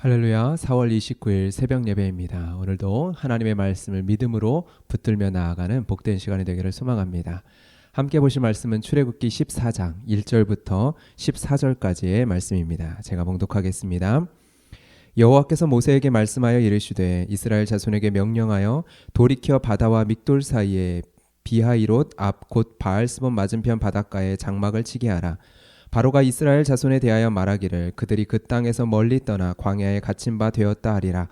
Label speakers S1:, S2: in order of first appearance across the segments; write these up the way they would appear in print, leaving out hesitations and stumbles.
S1: 할렐루야. 4월 29일 새벽 예배입니다. 오늘도 하나님의 말씀을 믿음으로 붙들며 나아가는 복된 시간이 되기를 소망합니다. 함께 보실 말씀은 출애굽기 14장 1절부터 14절까지의 말씀입니다. 제가 봉독하겠습니다. 여호와께서 모세에게 말씀하여 이르시되 이스라엘 자손에게 명령하여 돌이켜 바다와 믹돌 사이에 비하이롯 앞 곧 바알스본 맞은편 바닷가에 장막을 치게 하라. 바로가 이스라엘 자손에 대하여 말하기를 그들이 그 땅에서 멀리 떠나 광야에 갇힌 바 되었다 하리라.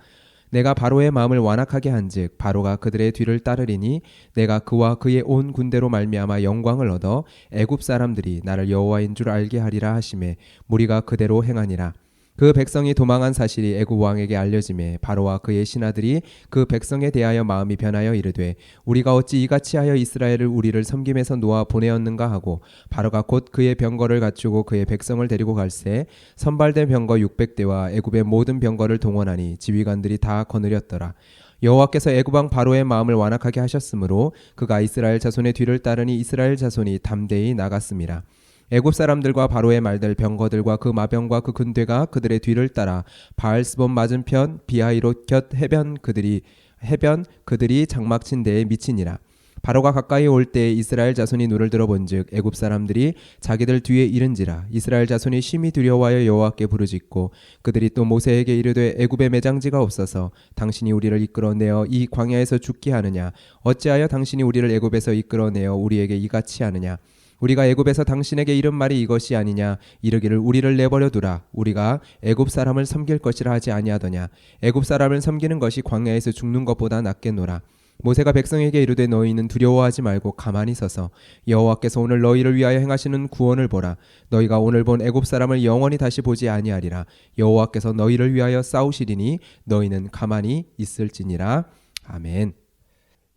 S1: 내가 바로의 마음을 완악하게 한즉 바로가 그들의 뒤를 따르리니 내가 그와 그의 온 군대로 말미암아 영광을 얻어 애굽 사람들이 나를 여호와인 줄 알게 하리라 하시매 무리가 그대로 행하니라. 그 백성이 도망한 사실이 애굽 왕에게 알려지매 바로와 그의 신하들이 그 백성에 대하여 마음이 변하여 이르되 우리가 어찌 이같이 하여 이스라엘을 우리를 섬김에서 놓아 보내었는가 하고 바로가 곧 그의 병거를 갖추고 그의 백성을 데리고 갈새 선발된 병거 600대와 애굽의 모든 병거를 동원하니 지휘관들이 다 거느렸더라. 여호와께서 애굽 왕 바로의 마음을 완악하게 하셨으므로 그가 이스라엘 자손의 뒤를 따르니 이스라엘 자손이 담대히 나갔음이라. 애굽 사람들과 바로의 말들 병거들과 그 마병과 그 군대가 그들의 뒤를 따라 바알스본 맞은편 비하이롯 곁 해변 그들이 장막친 데에 미치니라. 바로가 가까이 올 때에 이스라엘 자손이 눈을 들어본즉 애굽 사람들이 자기들 뒤에 이른지라. 이스라엘 자손이 심히 두려워하여 여호와께 부르짖고 그들이 또 모세에게 이르되 애굽에 매장지가 없어서 당신이 우리를 이끌어내어 이 광야에서 죽게 하느냐. 어찌하여 당신이 우리를 애굽에서 이끌어내어 우리에게 이같이 하느냐. 우리가 애굽에서 당신에게 이른 말이 이것이 아니냐. 이르기를 우리를 내버려 두라. 우리가 애굽 사람을 섬길 것이라 하지 아니하더냐. 애굽 사람을 섬기는 것이 광야에서 죽는 것보다 낫겠노라. 모세가 백성에게 이르되 너희는 두려워하지 말고 가만히 서서 여호와께서 오늘 너희를 위하여 행하시는 구원을 보라. 너희가 오늘 본 애굽 사람을 영원히 다시 보지 아니하리라. 여호와께서 너희를 위하여 싸우시리니 너희는 가만히 있을지니라. 아멘.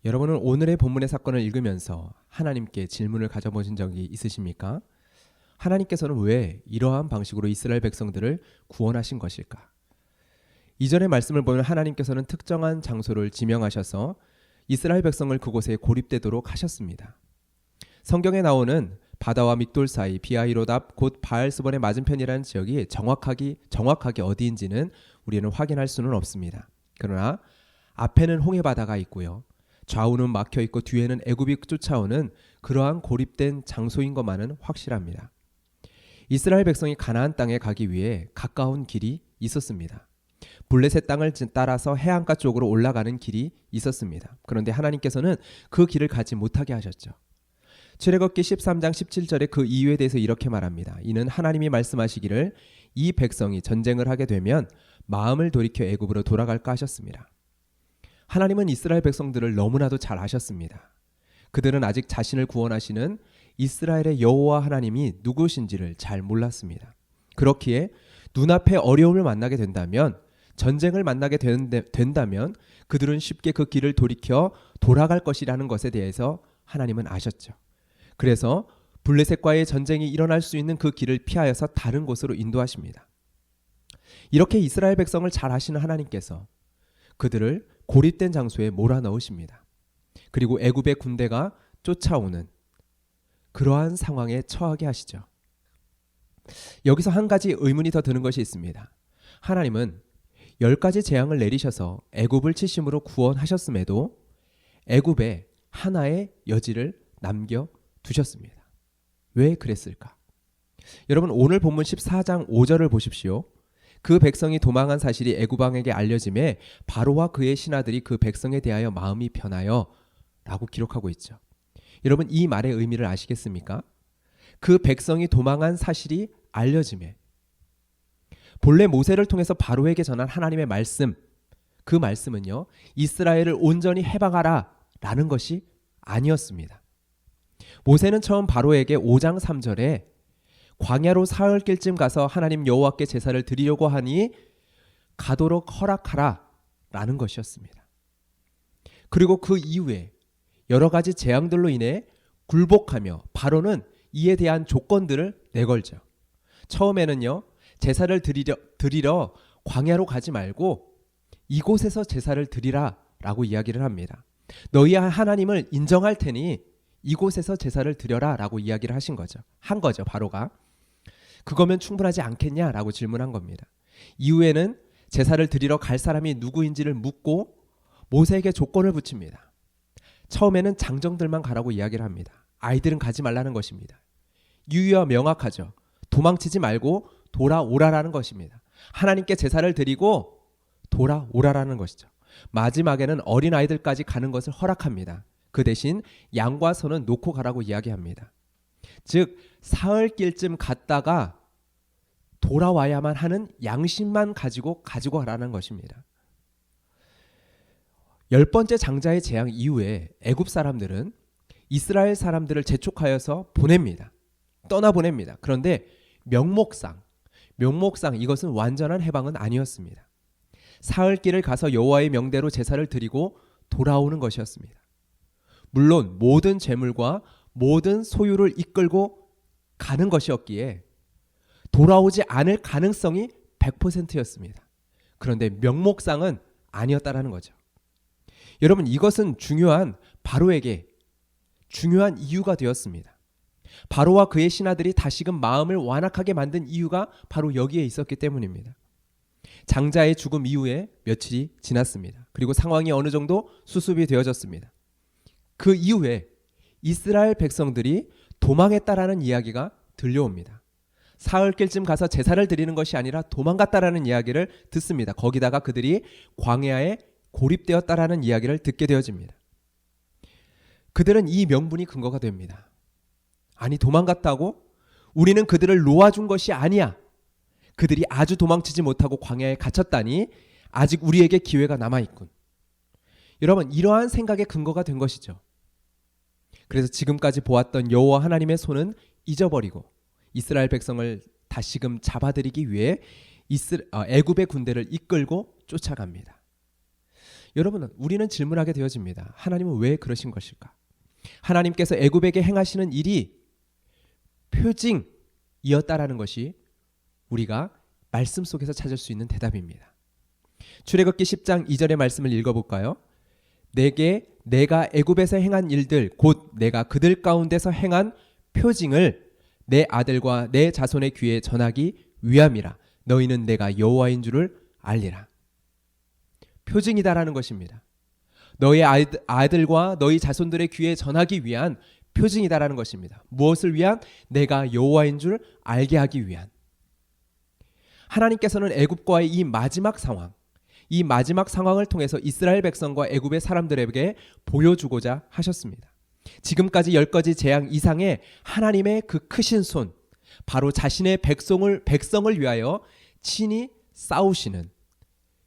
S1: 여러분은 오늘의 본문의 사건을 읽으면서 하나님께 질문을 가져보신 적이 있으십니까? 하나님께서는 왜 이러한 방식으로 이스라엘 백성들을 구원하신 것일까? 이전의 말씀을 보면 하나님께서는 특정한 장소를 지명하셔서 이스라엘 백성을 그곳에 고립되도록 하셨습니다. 성경에 나오는 바다와 믹돌 사이 비하이롯 앞 곧 바알스본의 맞은편이라는 지역이 정확하게 어디인지는 우리는 확인할 수는 없습니다. 그러나 앞에는 홍해바다가 있고요. 좌우는 막혀있고 뒤에는 애굽이 쫓아오는 그러한 고립된 장소인 것만은 확실합니다. 이스라엘 백성이 가나안 땅에 가기 위해 가까운 길이 있었습니다. 블레셋 땅을 따라서 해안가 쪽으로 올라가는 길이 있었습니다. 그런데 하나님께서는 그 길을 가지 못하게 하셨죠. 출애굽기 13장 17절에 그 이유에 대해서 이렇게 말합니다. 이는 하나님이 말씀하시기를 이 백성이 전쟁을 하게 되면 마음을 돌이켜 애굽으로 돌아갈까 하셨습니다. 하나님은 이스라엘 백성들을 너무나도 잘 아셨습니다. 그들은 아직 자신을 구원하시는 이스라엘의 여호와 하나님이 누구신지를 잘 몰랐습니다. 그렇기에 눈앞에 어려움을 만나게 된다면, 전쟁을 만나게 된다면 그들은 쉽게 그 길을 돌이켜 돌아갈 것이라는 것에 대해서 하나님은 아셨죠. 그래서 블레셋과의 전쟁이 일어날 수 있는 그 길을 피하여서 다른 곳으로 인도하십니다. 이렇게 이스라엘 백성을 잘 아시는 하나님께서 그들을 고립된 장소에 몰아넣으십니다. 그리고 애굽의 군대가 쫓아오는 그러한 상황에 처하게 하시죠. 여기서 한 가지 의문이 더 드는 것이 있습니다. 하나님은 10가지 재앙을 내리셔서 애굽을 치심으로 구원하셨음에도 애굽에 하나의 여지를 남겨두셨습니다. 왜 그랬을까? 여러분, 오늘 본문 14장 5절을 보십시오. 그 백성이 도망한 사실이 애굽 왕에게 알려짐에 바로와 그의 신하들이 그 백성에 대하여 마음이 변하여 라고 기록하고 있죠. 여러분, 이 말의 의미를 아시겠습니까? 그 백성이 도망한 사실이 알려짐에 본래 모세를 통해서 바로에게 전한 하나님의 말씀, 그 말씀은요, 이스라엘을 온전히 해방하라 라는 것이 아니었습니다. 모세는 처음 바로에게 5장 3절에 광야로 사흘길쯤 가서 하나님 여호와께 제사를 드리려고 하니 가도록 허락하라 라는 것이었습니다. 그리고 그 이후에 여러 가지 재앙들로 인해 굴복하며 바로는 이에 대한 조건들을 내걸죠. 처음에는요, 제사를 드리러 광야로 가지 말고 이곳에서 제사를 드리라 라고 이야기를 합니다. 너희 하나님을 인정할 테니 이곳에서 제사를 드려라 라고 이야기를 한 거죠 바로가. 그거면 충분하지 않겠냐라고 질문한 겁니다. 이후에는 제사를 드리러 갈 사람이 누구인지를 묻고 모세에게 조건을 붙입니다. 처음에는 장정들만 가라고 이야기를 합니다. 아이들은 가지 말라는 것입니다. 유의와 명확하죠. 도망치지 말고 돌아오라라는 것입니다. 하나님께 제사를 드리고 돌아오라라는 것이죠. 마지막에는 어린아이들까지 가는 것을 허락합니다. 그 대신 양과 소는 놓고 가라고 이야기합니다. 즉 사흘길쯤 갔다가 돌아와야만 하는 양심만 가지고 가라는 것입니다. 10번째 장자의 재앙 이후에 애굽 사람들은 이스라엘 사람들을 재촉하여서 보냅니다. 떠나보냅니다. 그런데 명목상 이것은 완전한 해방은 아니었습니다. 사흘길을 가서 여호와의 명대로 제사를 드리고 돌아오는 것이었습니다. 물론 모든 재물과 모든 소유를 이끌고 가는 것이었기에 돌아오지 않을 가능성이 100%였습니다. 그런데 명목상은 아니었다라는 거죠. 여러분, 이것은 바로에게 중요한 이유가 되었습니다. 바로와 그의 신하들이 다시금 마음을 완악하게 만든 이유가 바로 여기에 있었기 때문입니다. 장자의 죽음 이후에 며칠이 지났습니다. 그리고 상황이 어느 정도 수습이 되어졌습니다. 그 이후에 이스라엘 백성들이 도망했다라는 이야기가 들려옵니다. 사흘길쯤 가서 제사를 드리는 것이 아니라 도망갔다라는 이야기를 듣습니다. 거기다가 그들이 광야에 고립되었다라는 이야기를 듣게 되어집니다. 그들은 이 명분이 근거가 됩니다. 아니, 도망갔다고? 우리는 그들을 놓아준 것이 아니야. 그들이 아주 도망치지 못하고 광야에 갇혔다니 아직 우리에게 기회가 남아있군. 여러분, 이러한 생각의 근거가 된 것이죠. 그래서 지금까지 보았던 여호와 하나님의 손은 잊어버리고 이스라엘 백성을 다시금 잡아들이기 위해 애굽의 군대를 이끌고 쫓아갑니다. 여러분, 우리는 질문하게 되어집니다. 하나님은 왜 그러신 것일까? 하나님께서 애굽에게 행하시는 일이 표징이었다라는 것이 우리가 말씀 속에서 찾을 수 있는 대답입니다. 출애굽기 10장 2절의 말씀을 읽어볼까요? 내가 애굽에서 행한 일들 곧 내가 그들 가운데서 행한 표징을 내 아들과 내 자손의 귀에 전하기 위함이라. 너희는 내가 여호와인 줄을 알리라. 표징이다라는 것입니다. 너희 아들과 너희 자손들의 귀에 전하기 위한 표징이다라는 것입니다. 무엇을 위한? 내가 여호와인 줄 알게 하기 위한. 하나님께서는 애굽과의 이 마지막 상황을 통해서 이스라엘 백성과 애굽의 사람들에게 보여주고자 하셨습니다. 지금까지 10가지 재앙 이상의 하나님의 그 크신 손, 바로 자신의 백성을 위하여 친히 싸우시는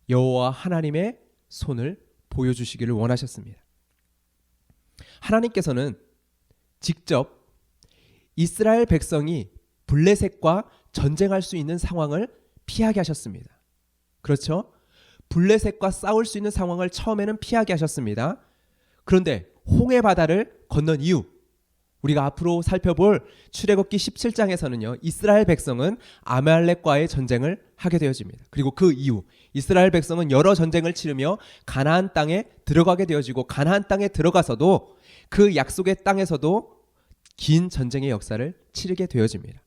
S1: 여호와 하나님의 손을 보여주시기를 원하셨습니다. 하나님께서는 직접 이스라엘 백성이 블레셋과 전쟁할 수 있는 상황을 피하게 하셨습니다. 그렇죠? 블레셋과 싸울 수 있는 상황을 처음에는 피하게 하셨습니다. 그런데 홍해 바다를 건넌 이후 우리가 앞으로 살펴볼 출애굽기 17장에서는요. 이스라엘 백성은 아말렉과의 전쟁을 하게 되어집니다. 그리고 그 이후 이스라엘 백성은 여러 전쟁을 치르며 가나안 땅에 들어가게 되어지고 가나안 땅에 들어가서도 그 약속의 땅에서도 긴 전쟁의 역사를 치르게 되어집니다.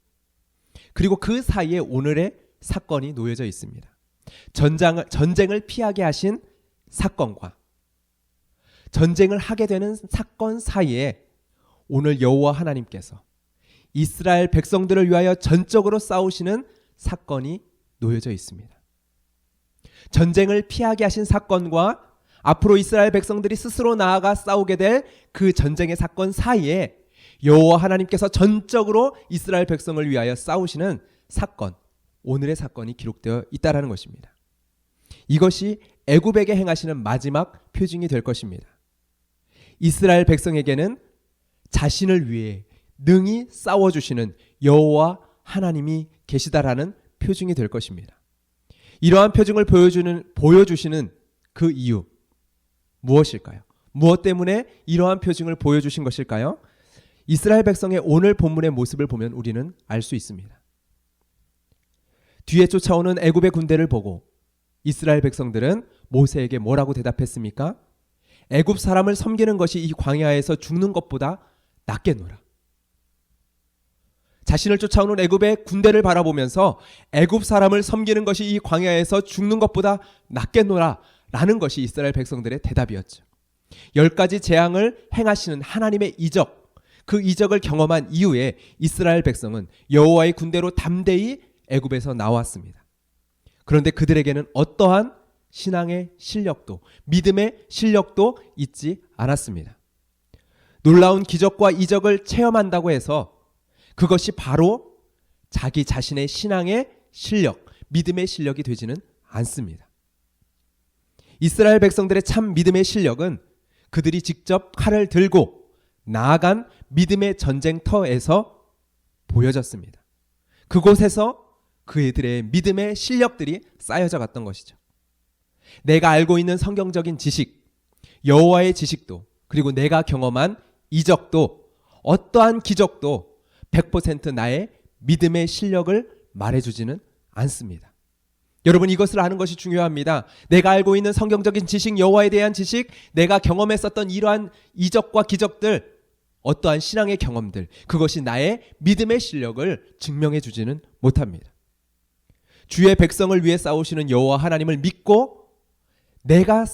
S1: 그리고 그 사이에 오늘의 사건이 놓여져 있습니다. 전쟁을 피하게 하신 사건과 전쟁을 하게 되는 사건 사이에 오늘 여호와 하나님께서 이스라엘 백성들을 위하여 전적으로 싸우시는 사건이 놓여져 있습니다. 전쟁을 피하게 하신 사건과 앞으로 이스라엘 백성들이 스스로 나아가 싸우게 될 그 전쟁의 사건 사이에 여호와 하나님께서 전적으로 이스라엘 백성을 위하여 싸우시는 사건, 오늘의 사건이 기록되어 있다는 것입니다. 이것이 애굽에게 행하시는 마지막 표징이 될 것입니다. 이스라엘 백성에게는 자신을 위해 능히 싸워주시는 여호와 하나님이 계시다라는 표징이 될 것입니다. 이러한 표징을 보여주시는 그 이유 무엇일까요? 무엇 때문에 이러한 표징을 보여주신 것일까요? 이스라엘 백성의 오늘 본문의 모습을 보면 우리는 알 수 있습니다. 뒤에 쫓아오는 애굽의 군대를 보고 이스라엘 백성들은 모세에게 뭐라고 대답했습니까? 애굽 사람을 섬기는 것이 이 광야에서 죽는 것보다 낫겠노라. 자신을 쫓아오는 애굽의 군대를 바라보면서 애굽 사람을 섬기는 것이 이 광야에서 죽는 것보다 낫겠노라 라는 것이 이스라엘 백성들의 대답이었죠. 10가지 재앙을 행하시는 하나님의 이적, 그 이적을 경험한 이후에 이스라엘 백성은 여호와의 군대로 담대히 애굽에서 나왔습니다. 그런데 그들에게는 어떠한 신앙의 실력도, 믿음의 실력도 있지 않았습니다. 놀라운 기적과 이적을 체험한다고 해서 그것이 바로 자기 자신의 신앙의 실력, 믿음의 실력이 되지는 않습니다. 이스라엘 백성들의 참 믿음의 실력은 그들이 직접 칼을 들고 나아간 믿음의 전쟁터에서 보여졌습니다. 그곳에서 그들의 믿음의 실력들이 쌓여져 갔던 것이죠. 내가 알고 있는 성경적인 지식, 여호와의 지식도, 그리고 내가 경험한 이적도, 어떠한 기적도 100% 나의 믿음의 실력을 말해주지는 않습니다. 여러분, 이것을 아는 것이 중요합니다. 내가 알고 있는 성경적인 지식, 여호와에 대한 지식, 내가 경험했었던 이러한 이적과 기적들, 어떠한 신앙의 경험들, 그것이 나의 믿음의 실력을 증명해 주지는 못합니다. 주의 백성을 위해 싸우시는 여호와 하나님을 믿고 내가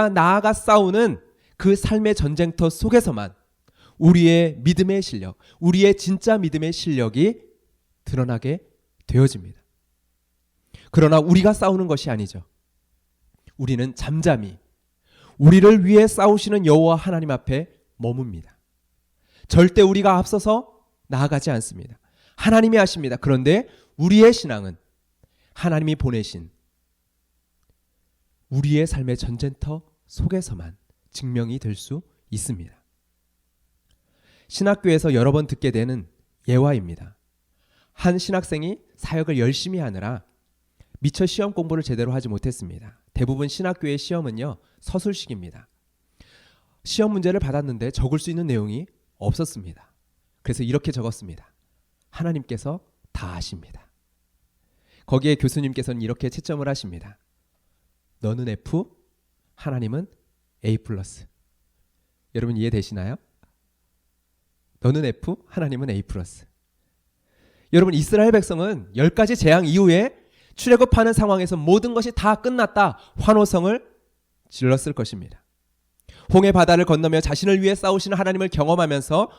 S1: 나아가 싸우는 그 삶의 전쟁터 속에서만 우리의 믿음의 실력, 우리의 진짜 믿음의 실력이 드러나게 되어집니다. 그러나 우리가 싸우는 것이 아니죠. 우리는 잠잠히 우리를 위해 싸우시는 여호와 하나님 앞에 머뭅니다. 절대 우리가 앞서서 나아가지 않습니다. 하나님이 하십니다. 그런데 우리의 신앙은 하나님이 보내신 우리의 삶의 전쟁터 속에서만 증명이 될 수 있습니다. 신학교에서 여러 번 듣게 되는 예화입니다. 한 신학생이 사역을 열심히 하느라 미처 시험 공부를 제대로 하지 못했습니다. 대부분 신학교의 시험은요, 서술식입니다. 시험 문제를 받았는데 적을 수 있는 내용이 없었습니다. 그래서 이렇게 적었습니다. 하나님께서 다 아십니다. 거기에 교수님께서는 이렇게 채점을 하십니다. 너는 F, 하나님은 A+. 여러분 이해되시나요? 너는 F, 하나님은 A+. 여러분, 이스라엘 백성은 10가지 재앙 이후에 출애굽하는 상황에서 모든 것이 다 끝났다, 환호성을 질렀을 것입니다. 홍해 바다를 건너며 자신을 위해 싸우시는 하나님을 경험하면서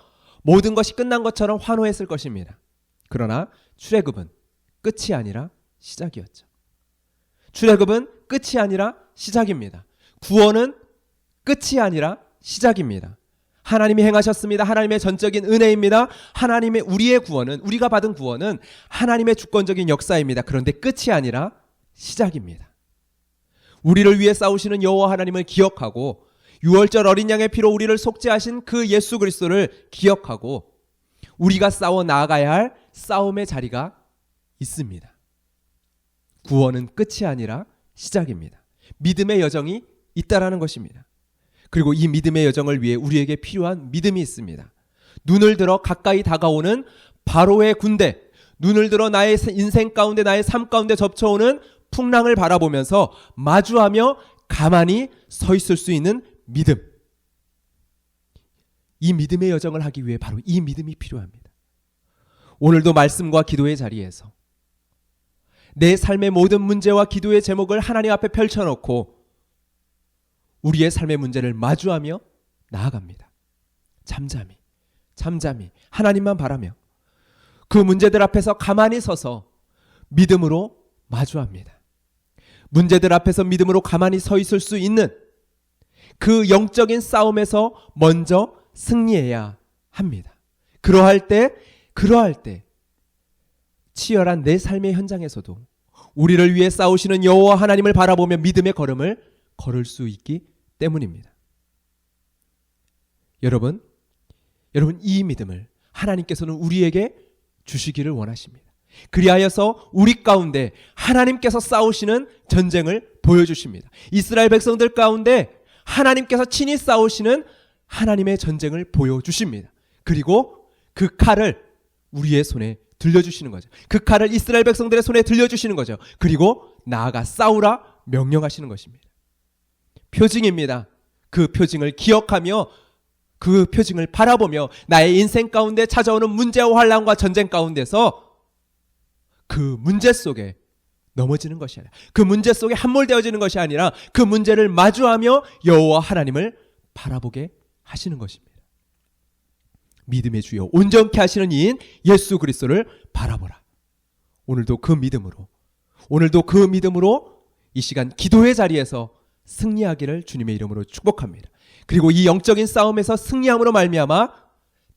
S1: 모든 것이 끝난 것처럼 환호했을 것입니다. 그러나 출애굽은 끝이 아니라 시작이었죠. 출애굽은 끝이 아니라 시작입니다. 구원은 끝이 아니라 시작입니다. 하나님이 행하셨습니다. 하나님의 전적인 은혜입니다. 우리의 구원은, 우리가 받은 구원은 하나님의 주권적인 역사입니다. 그런데 끝이 아니라 시작입니다. 우리를 위해 싸우시는 여호와 하나님을 기억하고 유월절 어린 양의 피로 우리를 속죄하신 그 예수 그리스도를 기억하고 우리가 싸워 나아가야 할 싸움의 자리가 있습니다. 구원은 끝이 아니라 시작입니다. 믿음의 여정이 있다라는 것입니다. 그리고 이 믿음의 여정을 위해 우리에게 필요한 믿음이 있습니다. 눈을 들어 가까이 다가오는 바로의 군대, 눈을 들어 나의 인생 가운데, 나의 삶 가운데 접쳐오는 풍랑을 바라보면서 마주하며 가만히 서 있을 수 있는 믿음. 이 믿음의 여정을 하기 위해 바로 이 믿음이 필요합니다. 오늘도 말씀과 기도의 자리에서 내 삶의 모든 문제와 기도의 제목을 하나님 앞에 펼쳐놓고 우리의 삶의 문제를 마주하며 나아갑니다. 잠잠히 하나님만 바라며 그 문제들 앞에서 가만히 서서 믿음으로 마주합니다. 문제들 앞에서 믿음으로 가만히 서 있을 수 있는 그 영적인 싸움에서 먼저 승리해야 합니다. 그러할 때 치열한 내 삶의 현장에서도 우리를 위해 싸우시는 여호와 하나님을 바라보며 믿음의 걸음을 걸을 수 있기 때문입니다. 여러분 이 믿음을 하나님께서는 우리에게 주시기를 원하십니다. 그리하여서 우리 가운데 하나님께서 싸우시는 전쟁을 보여주십니다. 이스라엘 백성들 가운데 하나님께서 친히 싸우시는 하나님의 전쟁을 보여주십니다. 그리고 그 칼을 우리의 손에 들려주시는 거죠. 그 칼을 이스라엘 백성들의 손에 들려주시는 거죠. 그리고 나아가 싸우라 명령하시는 것입니다. 표징입니다. 그 표징을 기억하며 그 표징을 바라보며 나의 인생 가운데 찾아오는 문제와 환난과 전쟁 가운데서 그 문제 속에 넘어지는 것이 아니라, 그 문제 속에 함몰되어지는 것이 아니라 그 문제를 마주하며 여호와 하나님을 바라보게 하시는 것입니다. 믿음의 주여 온전케 하시는 이인 예수 그리스도를 바라보라. 오늘도 그 믿음으로 이 시간 기도의 자리에서 승리하기를 주님의 이름으로 축복합니다. 그리고 이 영적인 싸움에서 승리함으로 말미암아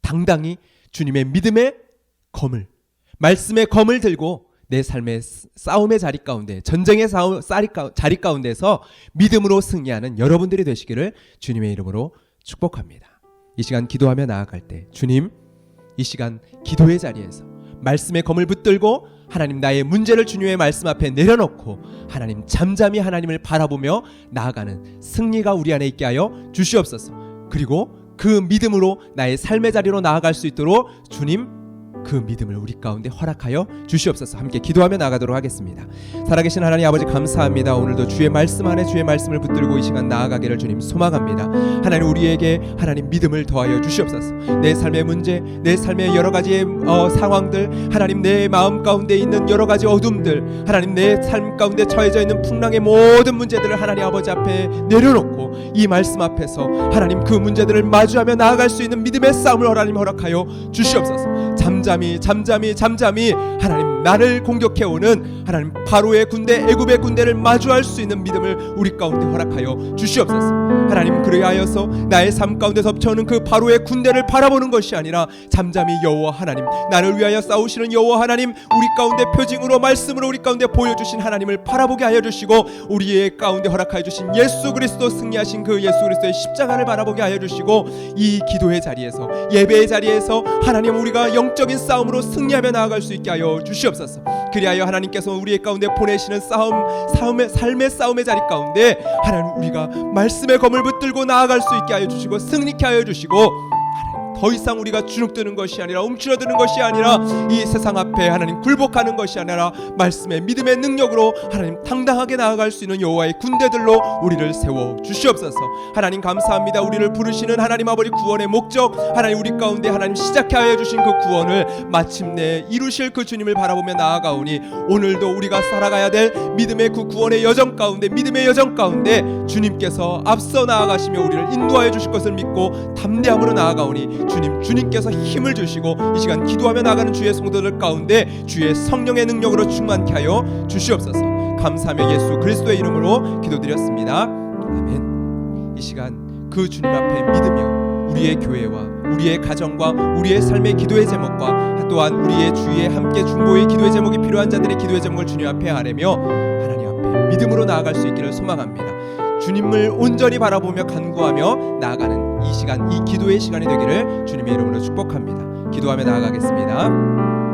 S1: 당당히 주님의 믿음의 검을, 말씀의 검을 들고 내 삶의 싸움의 자리 가운데, 전쟁의 자리 가운데서 믿음으로 승리하는 여러분들이 되시기를 주님의 이름으로 축복합니다. 이 시간 기도하며 나아갈 때 주님, 이 시간 기도의 자리에서 말씀의 검을 붙들고 하나님 나의 문제를 주님의 말씀 앞에 내려놓고 하나님 잠잠히 하나님을 바라보며 나아가는 승리가 우리 안에 있게 하여 주시옵소서. 그리고 그 믿음으로 나의 삶의 자리로 나아갈 수 있도록 주님 그 믿음을 우리 가운데 허락하여 주시옵소서. 함께 기도하며 나가도록 하겠습니다. 살아계신 하나님 아버지 감사합니다. 오늘도 주의 말씀 안에 주의 말씀을 붙들고 이 시간 나아가기를 주님 소망합니다. 하나님 우리에게 하나님 믿음을 더하여 주시옵소서. 내 삶의 문제, 내 삶의 여러 가지의 상황들, 하나님 내 마음 가운데 있는 여러 가지 어둠들, 하나님 내 삶 가운데 처해져 있는 풍랑의 모든 문제들을 하나님 아버지 앞에 내려놓고 이 말씀 앞에서 하나님 그 문제들을 마주하며 나아갈 수 있는 믿음의 싸움을 하나님 허락하여 주시옵소서. 잠잠히 하나님 나를 공격해오는 하나님 바로의 군대, 애굽의 군대를 마주할 수 있는 믿음을 우리 가운데 허락하여 주시옵소서. 하나님 그리하여서 나의 삶 가운데 덮쳐오는 그 바로의 군대를 바라보는 것이 아니라 잠잠히 여호와 하나님, 나를 위하여 싸우시는 여호와 하나님, 우리 가운데 표징으로 말씀으로 우리 가운데 보여주신 하나님을 바라보게 하여 주시고 우리의 가운데 허락하여 주신 예수 그리스도 승리하신 그 예수 그리스도의 십자가를 바라보게 하여 주시고 이 기도의 자리에서, 예배의 자리에서 하나님 우리가 영적인 싸움으로 승리하며 나아갈 수 있게 하여 주시옵소서. 그리하여 하나님께서 우리의 가운데 보내시는 삶의 싸움의 자리 가운데 하나님 우리가 말씀의 검을 붙들고 나아갈 수 있게 하여 주시고 승리케 하여 주시고 더 이상 우리가 주눅드는 것이 아니라 움츠러드는 것이 아니라 이 세상 앞에 하나님 굴복하는 것이 아니라 말씀의 믿음의 능력으로 하나님 당당하게 나아갈 수 있는 여호와의 군대들로 우리를 세워 주시옵소서. 하나님 감사합니다. 우리를 부르시는 하나님 아버지 구원의 목적, 하나님 우리 가운데 하나님 시작해 하여 주신 그 구원을 마침내 이루실 그 주님을 바라보며 나아가오니 오늘도 우리가 살아가야 될 믿음의 그 구원의 여정 가운데, 믿음의 여정 가운데 주님께서 앞서 나아가시며 우리를 인도하여 주실 것을 믿고 담대함으로 나아가오니 주님께서 힘을 주시고 이 시간 기도하며 나가는 주의 성도들 가운데 주의 성령의 능력으로 충만케 하여 주시옵소서. 감사하며 예수 그리스도의 이름으로 기도드렸습니다. 아멘. 이 시간 그 주님 앞에 믿으며 우리의 교회와 우리의 가정과 우리의 삶의 기도의 제목과 또한 우리의 주위에 함께 중보의 기도의 제목이 필요한 자들의 기도의 제목을 주님 앞에 아뢰며 하나님 앞에 믿음으로 나아갈 수 있기를 소망합니다. 주님을 온전히 바라보며 간구하며 나아가는 이 시간, 이 기도의 시간이 되기를 주님의 이름으로 축복합니다. 기도하며 나아가겠습니다.